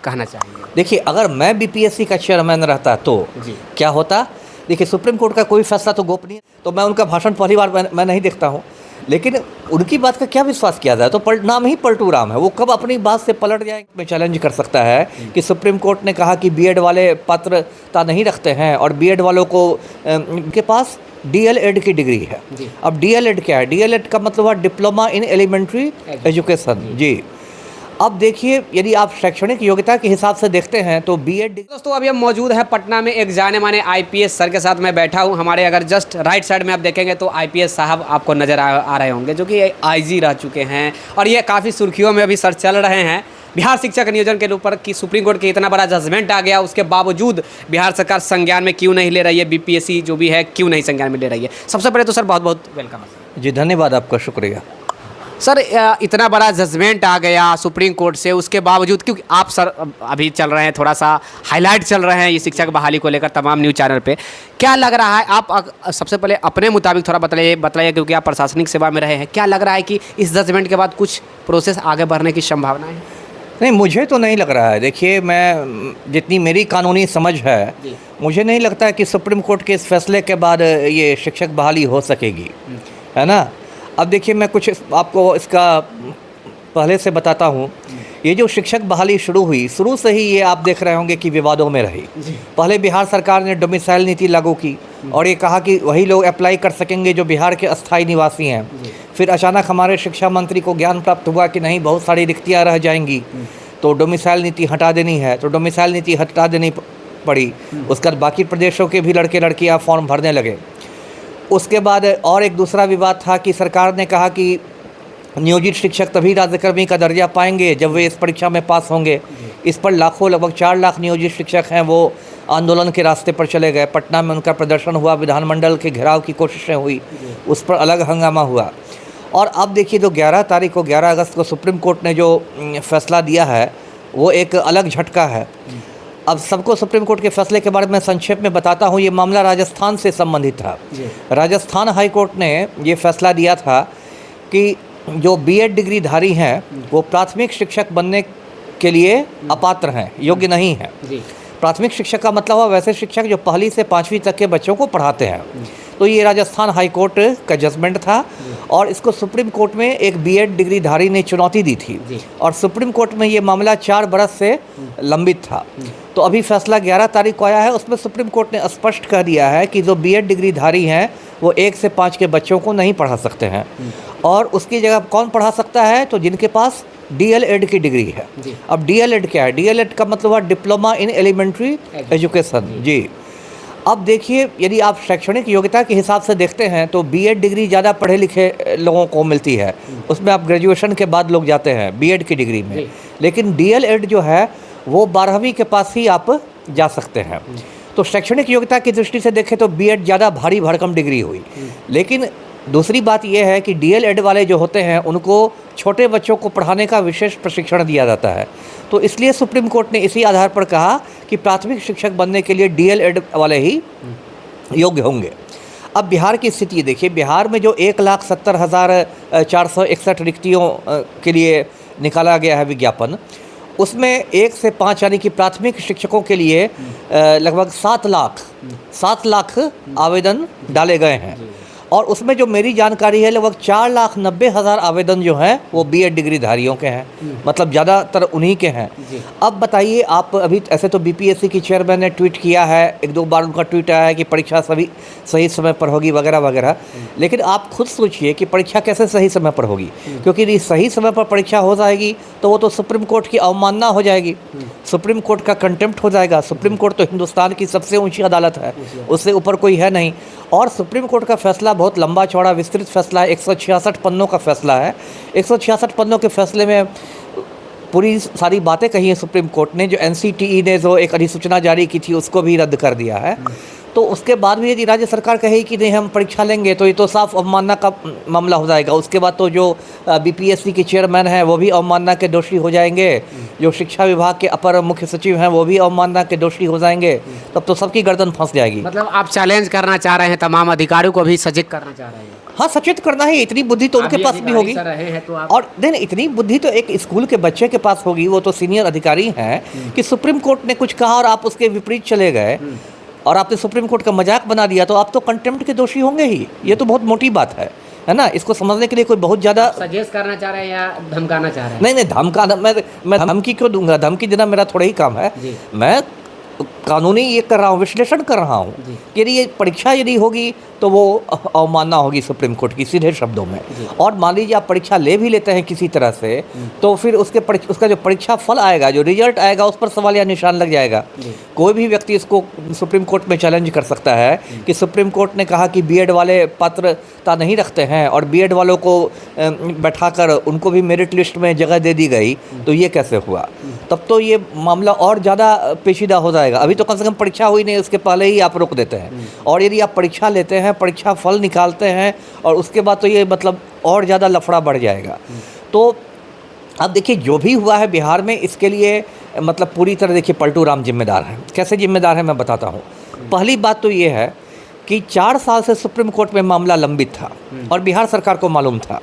कहना चाहेंगे? देखिए, अगर मैं बीपीएससी का चेयरमैन रहता तो जी। क्या होता। देखिए, सुप्रीम कोर्ट का कोई फैसला तो गोपनीय, तो मैं उनका भाषण पहली बार मैं नहीं देखता हूँ, लेकिन उनकी बात का क्या विश्वास किया जाए। तो नाम ही पलटू राम है, वो कब अपनी बात से पलट जाए। मैं चैलेंज कर सकता है कि सुप्रीम कोर्ट ने कहा कि बीएड वाले पात्रता नहीं रखते हैं और बीएड वालों को उनके पास डीएलएड की डिग्री है। अब डीएलएड क्या है? डीएलएड का मतलब है डिप्लोमा इन एलिमेंट्री एजुकेशन। जी। अब देखिए, यदि आप शैक्षणिक योग्यता के हिसाब से देखते हैं तो बीएड। दोस्तों, अभी हम मौजूद हैं पटना में एक जाने माने आईपीएस सर के साथ मैं बैठा हूं। हमारे अगर जस्ट राइट साइड में आप देखेंगे तो आईपीएस साहब आपको नज़र आ रहे होंगे, जो कि आईजी रह चुके हैं और ये काफ़ी सुर्खियों में अभी सर चल रहे हैं बिहार शिक्षक नियोजन के ऊपर कि सुप्रीम कोर्ट के इतना बड़ा जजमेंट आ गया, उसके बावजूद बिहार सरकार संज्ञान में क्यों नहीं ले रही है, बीपीएससी जो भी है क्यों नहीं संज्ञान में ले रही है। सबसे पहले तो सर बहुत बहुत वेलकम। जी, धन्यवाद, आपका शुक्रिया। सर, इतना बड़ा जजमेंट आ गया सुप्रीम कोर्ट से, उसके बावजूद क्योंकि आप सर अभी चल रहे हैं, थोड़ा सा हाईलाइट चल रहे हैं ये शिक्षक बहाली को लेकर तमाम न्यूज़ चैनल पे, क्या लग रहा है आप सबसे पहले अपने मुताबिक थोड़ा बताइए क्योंकि आप प्रशासनिक सेवा में रहे हैं, क्या लग रहा है कि इस जजमेंट के बाद कुछ प्रोसेस आगे बढ़ने की संभावना है? नहीं, मुझे तो नहीं लग रहा है। देखिए, मैं जितनी मेरी कानूनी समझ है, मुझे नहीं लगता है कि सुप्रीम कोर्ट के इस फैसले के बाद ये शिक्षक बहाली हो सकेगी, है ना। अब देखिए, मैं कुछ आपको इसका पहले से बताता हूँ। ये जो शिक्षक बहाली शुरू हुई, शुरू से ही ये आप देख रहे होंगे कि विवादों में रही। पहले बिहार सरकार ने डोमिसाइल नीति लागू की और ये कहा कि वही लोग अप्लाई कर सकेंगे जो बिहार के अस्थायी निवासी हैं। फिर अचानक हमारे शिक्षा मंत्री को ज्ञान प्राप्त हुआ कि नहीं, बहुत सारी रिक्तियाँ रह जाएंगी, तो डोमिसाइल नीति हटा देनी है। तो डोमिसाइल नीति हटा देनी पड़ी। उसके बाद बाकी प्रदेशों के भी लड़के लड़कियाँ फॉर्म भरने लगे। उसके बाद और एक दूसरा विवाद था कि सरकार ने कहा कि नियोजित शिक्षक तभी राज्यकर्मी का दर्जा पाएंगे जब वे इस परीक्षा में पास होंगे। इस पर लाखों, लगभग 4 लाख नियोजित शिक्षक हैं, वो आंदोलन के रास्ते पर चले गए। पटना में उनका प्रदर्शन हुआ, विधानमंडल के घेराव की कोशिशें हुई, उस पर अलग हंगामा हुआ। और अब देखिए, जो 11 अगस्त को सुप्रीम कोर्ट ने जो फैसला दिया है, वो एक अलग झटका है। अब सबको सुप्रीम कोर्ट के फैसले के बारे में संक्षेप में बताता हूँ। ये मामला राजस्थान से संबंधित था। राजस्थान हाई कोर्ट ने ये फैसला दिया था कि जो बीएड डिग्री धारी हैं वो प्राथमिक शिक्षक बनने के लिए अपात्र हैं, योग्य नहीं हैं। प्राथमिक शिक्षक का मतलब हुआ वैसे शिक्षक जो पहली से 5वीं तक के बच्चों को पढ़ाते हैं। तो ये राजस्थान हाई कोर्ट का जजमेंट था और इसको सुप्रीम कोर्ट में एक बीएड डिग्री धारी ने चुनौती दी थी और सुप्रीम कोर्ट में ये मामला 4 बरस से लंबित था। तो अभी फैसला 11 तारीख को आया है। उसमें सुप्रीम कोर्ट ने स्पष्ट कह दिया है कि जो बीएड डिग्री धारी हैं वो 1 से 5 के बच्चों को नहीं पढ़ा सकते हैं और उसकी जगह कौन पढ़ा सकता है, तो जिनके पास डीएलएड की डिग्री है। अब डीएलएड क्या है? डीएलएड का मतलब है डिप्लोमा इन एलिमेंट्री एजुकेशन। जी। अब देखिए, यदि आप शैक्षणिक योग्यता के हिसाब से देखते हैं तो बीएड डिग्री ज़्यादा पढ़े लिखे लोगों को मिलती है। उसमें आप ग्रेजुएशन के बाद लोग जाते हैं बीएड की डिग्री में, लेकिन डीएलएड जो है वो 12वीं के पास ही आप जा सकते हैं। तो शैक्षणिक योग्यता की दृष्टि से देखें तो बीएड ज़्यादा भारी भरकम डिग्री हुई। लेकिन दूसरी बात यह है कि डीएलएड वाले जो होते हैं उनको छोटे बच्चों को पढ़ाने का विशेष प्रशिक्षण दिया जाता है। तो इसलिए सुप्रीम कोर्ट ने इसी आधार पर कहा कि प्राथमिक शिक्षक बनने के लिए डीएलएड वाले ही योग्य होंगे। अब बिहार की स्थिति देखिए, बिहार में जो 1,70,461 रिक्तियों के लिए निकाला गया है विज्ञापन, उसमें 1 से 5 यानी कि प्राथमिक शिक्षकों के लिए लगभग 7 लाख आवेदन डाले गए हैं और उसमें जो मेरी जानकारी है लगभग 4,90,000 आवेदन जो हैं वो बीएड डिग्री धारियों के हैं, मतलब ज़्यादातर उन्हीं के हैं। अब बताइए आप, अभी ऐसे तो बीपीएससी की चेयरमैन ने ट्वीट किया है, 1-2 बार उनका ट्वीट आया है कि परीक्षा सही समय पर होगी वगैरह वगैरह, लेकिन आप खुद सोचिए कि परीक्षा कैसे सही समय पर होगी, क्योंकि यदि सही समय पर परीक्षा हो जाएगी तो वो तो सुप्रीम कोर्ट की अवमानना हो जाएगी, सुप्रीम कोर्ट का कंटेम्प्ट हो जाएगा। सुप्रीम कोर्ट तो हिंदुस्तान की सबसे ऊँची अदालत है, उससे ऊपर कोई है नहीं। और सुप्रीम कोर्ट का फैसला बहुत लंबा चौड़ा विस्तृत फैसला है, 166 पन्नों का फैसला है। 166 पन्नों के फैसले में पूरी सारी बातें कही हैं सुप्रीम कोर्ट ने। जो एनसीटीई ने जो एक अधिसूचना जारी की थी उसको भी रद्द कर दिया है। तो उसके बाद भी यदि राज्य सरकार कहे कि नहीं हम परीक्षा लेंगे तो ये तो साफ अवमानना का मामला हो जाएगा। उसके बाद तो जो बीपीएससी के चेयरमैन हैं वो भी अवमानना के दोषी हो जाएंगे, जो शिक्षा विभाग के अपर मुख्य सचिव हैं वो भी अवमानना के दोषी हो जाएंगे, तब तो सबकी गर्दन फंस जाएगी। मतलब आप चैलेंज करना चाह रहे हैं, तमाम अधिकारियों को भी सजग करना चाह रहे हैं? हाँ, सचेत करना है, इतनी बुद्धि तो उनके पास भी होगी। रहे हैं तो आप और देन इतनी बुद्धि तो एक स्कूल के बच्चे के पास होगी, वो तो सीनियर अधिकारी हैं कि सुप्रीम कोर्ट ने कुछ कहा और आप उसके विपरीत चले गए और आपने सुप्रीम कोर्ट का मजाक बना दिया, तो आप तो कंटेम्प्ट के दोषी होंगे ही। ये तो बहुत मोटी बात है ना। इसको समझने के लिए कोई बहुत ज़्यादा सजेस्ट करना चाह रहे हैं या धमकाना चाह रहे हैं? नहीं, धमकाना, मैं धमकी क्यों दूंगा? धमकी देना मेरा थोड़ा ही काम है। मैं कानूनी ये कर रहा हूँ, विश्लेषण कर रहा हूँ कि यदि ये परीक्षा यदि होगी तो वो अवमानना होगी सुप्रीम कोर्ट की, सीधे शब्दों में। और मान लीजिए आप परीक्षा ले भी लेते हैं किसी तरह से, तो फिर उसका जो परीक्षा फल आएगा, जो रिजल्ट आएगा, उस पर सवाल या निशान लग जाएगा। कोई भी व्यक्ति इसको सुप्रीम कोर्ट में चैलेंज कर सकता है कि सुप्रीम कोर्ट ने कहा कि बीएड वाले पात्रता नहीं रखते हैं और बीएड वालों को बैठाकर उनको भी मेरिट लिस्ट में जगह दे दी गई, तो ये कैसे हुआ? तब तो ये मामला और ज़्यादा पेचीदा हो जाएगा। अभी तो कम से कम परीक्षा हुई नहीं, उसके पहले ही आप रोक देते हैं। और यदि आप परीक्षा लेते हैं, परीक्षा फल निकालते हैं और उसके बाद तो ये मतलब और ज़्यादा लफड़ा बढ़ जाएगा। तो अब देखिए जो भी हुआ है बिहार में, इसके लिए मतलब पूरी तरह देखिए पलटू राम जिम्मेदार है। कैसे जिम्मेदार है मैं बताता हूँ। पहली बात तो ये है कि 4 साल से सुप्रीम कोर्ट में मामला लंबित था और बिहार सरकार को मालूम था,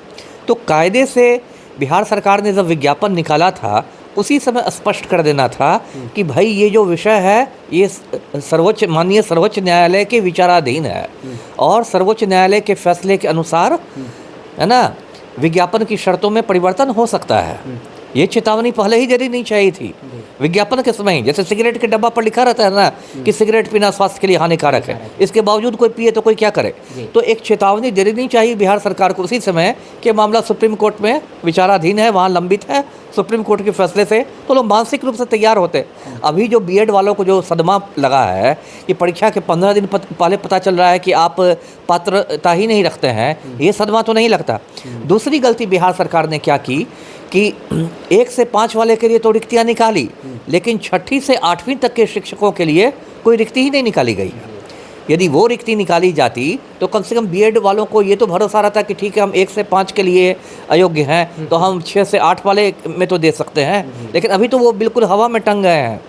तो कायदे से बिहार सरकार ने जब विज्ञापन निकाला था उसी समय स्पष्ट कर देना था कि भाई ये जो विषय है ये माननीय सर्वोच्च न्यायालय के विचाराधीन है और सर्वोच्च न्यायालय के फैसले के अनुसार, है ना, विज्ञापन की शर्तों में परिवर्तन हो सकता है। ये चेतावनी पहले ही देनी नहीं चाहिए थी विज्ञापन के समय ही। जैसे सिगरेट के डब्बा पर लिखा रहता है ना कि सिगरेट पीना स्वास्थ्य के लिए हानिकारक है, इसके बावजूद कोई पिए तो कोई क्या करे? तो एक चेतावनी देनी नहीं चाहिए बिहार सरकार को उसी समय कि मामला सुप्रीम कोर्ट में विचाराधीन है, वहाँ लंबित है, सुप्रीम कोर्ट के फैसले से तो लोग मानसिक रूप से तैयार होते। अभी जो बीएड वालों को जो सदमा लगा है कि परीक्षा के 15 दिन पहले पता चल रहा है कि आप पात्रता ही नहीं रखते हैं, ये सदमा तो नहीं लगता। दूसरी गलती बिहार सरकार ने क्या की कि 1 से 5 वाले के लिए तो रिक्तियाँ निकाली, लेकिन 6ठी से 8वीं तक के शिक्षकों के लिए कोई रिक्ति ही नहीं निकाली गई है। यदि वो रिक्ति निकाली जाती तो कम से कम बीएड वालों को ये तो भरोसा रहता कि ठीक है हम 1 से 5 के लिए अयोग्य हैं तो हम 6 से 8 वाले में तो दे सकते हैं, लेकिन अभी तो वो बिल्कुल हवा में टंग गए हैं।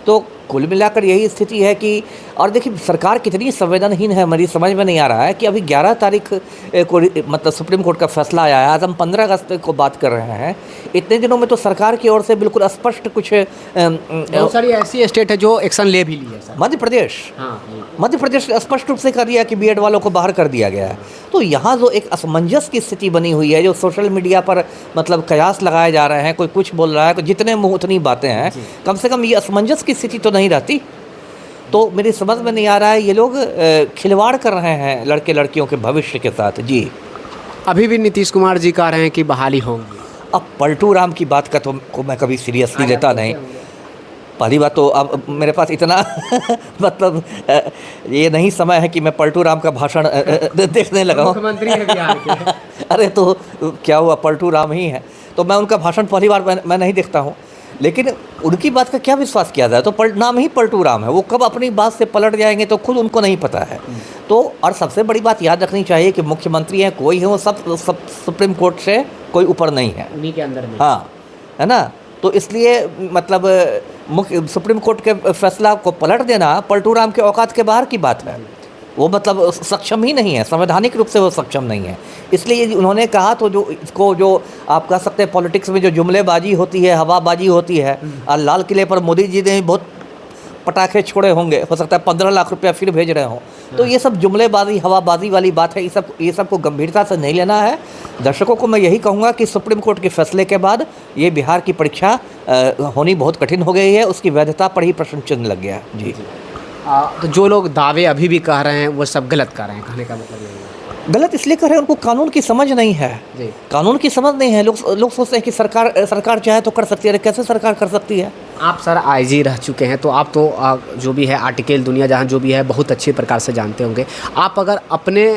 तो कुल मिलाकर यही स्थिति है कि, और देखिए सरकार कितनी संवेदनहीन है, मेरी समझ में नहीं आ रहा है कि अभी 11 तारीख को मतलब सुप्रीम कोर्ट का फैसला आया है, आज हम 15 अगस्त को बात कर रहे हैं। इतने दिनों में तो सरकार की ओर से बिल्कुल स्पष्ट कुछ बहुत सारी ऐसी स्टेट है जो एक्शन ले भी ली है सर। मध्य प्रदेश स्पष्ट रूप से कर दिया कि बीएड वालों को बाहर कर दिया गया है। तो यहाँ जो एक असमंजस की स्थिति बनी हुई है, जो सोशल मीडिया पर मतलब कयास लगाए जा रहे हैं, कोई कुछ बोल रहा है, कोई जितने मुँह उतनी बातें हैं, कम से कम ये असमंजस की स्थिति तो नहीं रहती। तो मेरी समझ में नहीं आ रहा है, ये लोग खिलवाड़ कर रहे हैं लड़के लड़कियों के भविष्य के साथ। जी अभी भी नीतीश कुमार जी कह रहे हैं कि बहाली होंगी। अब पलटू राम की बात का तो को मैं कभी सीरियसली लेता नहीं। पहली बात तो अब मेरे पास इतना मतलब ये नहीं समय है कि मैं पलटू राम का भाषण देखने लगा हूँ। मुख्यमंत्री है बिहार के। अरे तो क्या हुआ, पलटू राम ही है, तो मैं उनका भाषण पहली बार मैं नहीं देखता हूँ, लेकिन उनकी बात का क्या विश्वास किया जाए? तो नाम ही पलटू राम है, वो कब अपनी बात से पलट जाएंगे तो खुद उनको नहीं पता है। तो और सबसे बड़ी बात याद रखनी चाहिए कि मुख्यमंत्री हैं कोई है, वो सब सुप्रीम कोर्ट से कोई ऊपर नहीं है, उन्हीं के अंदर में। हाँ, है ना। तो इसलिए मतलब सुप्रीम कोर्ट के फैसला को पलट देना पलटू राम के औकात के बाहर की बात है। वो मतलब सक्षम ही नहीं है, संवैधानिक रूप से वो सक्षम नहीं है। इसलिए उन्होंने कहा तो जो इसको जो आप कह सकते हैं पॉलिटिक्स में जो जुमलेबाजी होती है, हवाबाजी होती है, और लाल किले पर मोदी जी ने बहुत पटाखे छोड़े होंगे, हो सकता है 15 लाख रुपया फिर भेज रहे हों, तो ये सब जुमलेबाजी हवाबाजी वाली बात है। ये सब को गंभीरता से नहीं लेना है। दर्शकों को मैं यही कहूँगा कि सुप्रीम कोर्ट के फैसले के बाद ये बिहार की परीक्षा होनी बहुत कठिन हो गई है, उसकी वैधता पर ही प्रश्न चिन्ह लग गया। जी तो जो लोग दावे अभी भी कह रहे हैं वो सब गलत कह रहे हैं, कहने का मतलब यही है। गलत इसलिए कर रहे हैं, उनको कानून की समझ नहीं है। कानून की समझ नहीं है। लोग सोचते हैं कि सरकार चाहे तो कर सकती है। अरे कैसे सरकार कर सकती है? आप सर आईजी रह चुके हैं, तो आप तो जो भी है आर्टिकल दुनिया जहाँ जो भी है बहुत अच्छे प्रकार से जानते होंगे। आप अगर अपने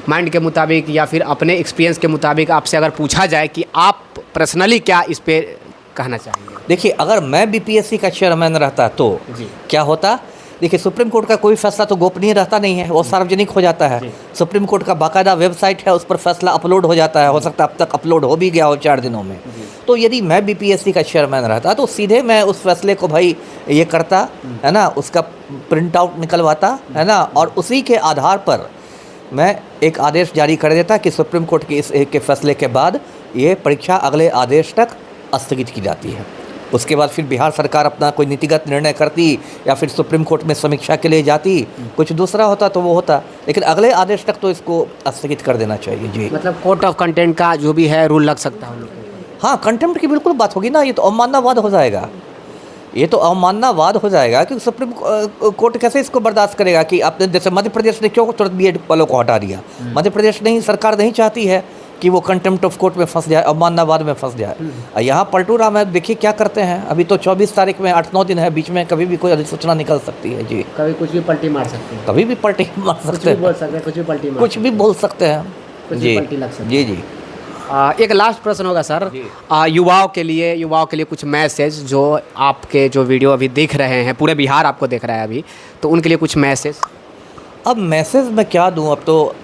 माइंड के मुताबिक या फिर अपने एक्सपीरियंस के मुताबिक आपसे अगर पूछा जाए कि आप पर्सनली क्या इस पर कहना चाहेंगे? देखिए, अगर मैं बीपीएससी का चेयरमैन रहता तो क्या होता? देखिए, सुप्रीम कोर्ट का कोई फैसला तो गोपनीय रहता नहीं है, वो सार्वजनिक हो जाता है। सुप्रीम कोर्ट का बाकायदा वेबसाइट है, उस पर फैसला अपलोड हो जाता है। हो सकता है अब तक अपलोड हो भी गया हो 4 दिनों में। तो यदि मैं बीपीएससी का चेयरमैन रहता तो सीधे मैं उस फैसले को भाई ये करता, है ना, उसका प्रिंट आउट निकलवाता, है ना, और उसी के आधार पर मैं एक आदेश जारी कर देता कि सुप्रीम कोर्ट के इस एक के फैसले के बाद ये परीक्षा अगले आदेश तक स्थगित की जाती है। उसके बाद फिर बिहार सरकार अपना कोई नीतिगत निर्णय करती या फिर सुप्रीम कोर्ट में समीक्षा के लिए जाती, कुछ दूसरा होता तो वो होता, लेकिन अगले आदेश तक तो इसको स्थगित कर देना चाहिए। जी, मतलब कोर्ट ऑफ कंटेंट का जो भी है रूल लग सकता है उन लोगों को। हाँ, कंटेम्प्ट की बिल्कुल बात होगी ना, ये तो अवमाननावाद हो जाएगा, ये तो अवमाननावाद हो जाएगा कि सुप्रीम कोर्ट कैसे इसको बर्दाश्त करेगा कि आपने जैसे मध्य प्रदेश ने क्यों तुरंत बीएड वालों को हटा दिया। मध्य प्रदेश नहीं, सरकार नहीं चाहती है कि वो कंटेम्प्ट ऑफ कोर्ट में फंस जाए, अवमाननावाद में फंस जाए। यहाँ पलटू राम है, देखिए क्या करते हैं। अभी तो 24 तारीख में 8-9 दिन है, बीच में कभी भी कोई अधिसूचना निकल सकती है। जी, कभी कुछ भी पलटी मार सकते हैं, कभी भी पलटी मार सकते हैं, बोल सकते हैं, कुछ भी पलटी मार कुछ भी बोल सकते हैं। कुछ भी जी पलटी लग सकती है। जी जी। एक लास्ट प्रश्न होगा सर, युवाओं के लिए कुछ मैसेज, जो आपके जो वीडियो अभी देख रहे हैं, पूरे बिहार आपको देख रहा है अभी, तो उनके लिए कुछ मैसेज। अब मैसेज मैं क्या दूं, अब तो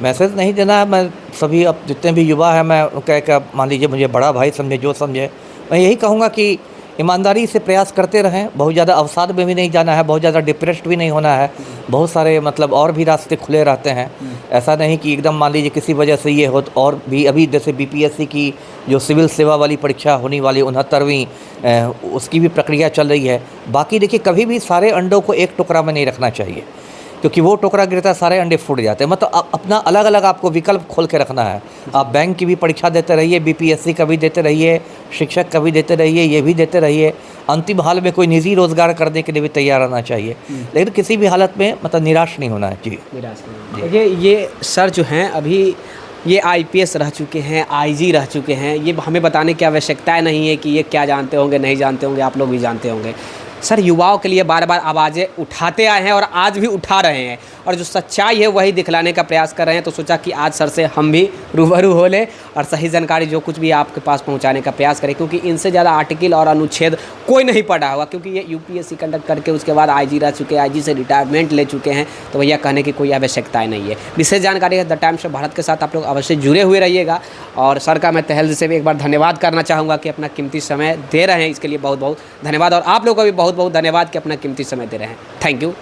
मैसेज नहीं देना है। मैं सभी अब जितने भी युवा हैं, मैं कह मान लीजिए मुझे बड़ा भाई समझे, जो समझे, मैं यही कहूँगा कि ईमानदारी से प्रयास करते रहें। बहुत ज़्यादा अवसाद में भी नहीं जाना है, बहुत ज़्यादा डिप्रेस्ड भी नहीं होना है। बहुत सारे मतलब और भी रास्ते खुले रहते हैं। ऐसा नहीं कि एकदम मान लीजिए किसी वजह से ये हो, तो और भी अभी जैसे बीपीएससी की जो सिविल सेवा वाली परीक्षा होने वाली 69वीं, उसकी भी प्रक्रिया चल रही है। बाकी देखिए, कभी भी सारे अंडों को एक टुकड़ा में नहीं रखना चाहिए, क्योंकि वो टुकड़ा गिरता है सारे अंडे फूट जाते हैं। मतलब अपना अलग अलग आपको विकल्प खोल के रखना है। आप बैंक की भी परीक्षा देते रहिए, बीपीएससी का भी देते रहिए, शिक्षक का भी देते रहिए, ये भी देते रहिए। अंतिम हाल में कोई निजी रोजगार करने के लिए भी तैयार रहना चाहिए, लेकिन किसी भी हालत में मतलब निराश नहीं होना है। जी, निराश नहीं। देखिए, ये सर जो हैं अभी ये आईपीएस रह चुके हैं, आईजी रह चुके हैं। ये हमें बताने की आवश्यकता नहीं है कि ये क्या जानते होंगे, नहीं जानते होंगे, आप लोग भी जानते होंगे। सर युवाओं के लिए बार बार आवाज़ें उठाते आए हैं और आज भी उठा रहे हैं, और जो सच्चाई है वही दिखलाने का प्रयास कर रहे हैं। तो सोचा कि आज सर से हम भी रूबरू हो लें और सही जानकारी जो कुछ भी आपके पास पहुंचाने का प्रयास करें, क्योंकि इनसे ज़्यादा आर्टिकल और अनुच्छेद कोई नहीं पढ़ा होगा, क्योंकि ये यूपीएससी कंडक्ट करके उसके बाद आईजी रह चुके हैं, आईजी से रिटायरमेंट ले चुके हैं। तो भैया कहने की कोई आवश्यकता नहीं है। विशेष जानकारी है द टाइम्स ऑफ भारत के साथ आप लोग अवश्य जुड़े हुए रहिएगा। और सर का मैं तहे दिल से भी एक बार धन्यवाद करना चाहूँगा कि अपना कीमती समय दे रहे हैं, इसके लिए बहुत बहुत धन्यवाद। और आप लोग का भी बहुत बहुत धन्यवाद कि अपना कीमती समय दे रहे हैं। Thank you.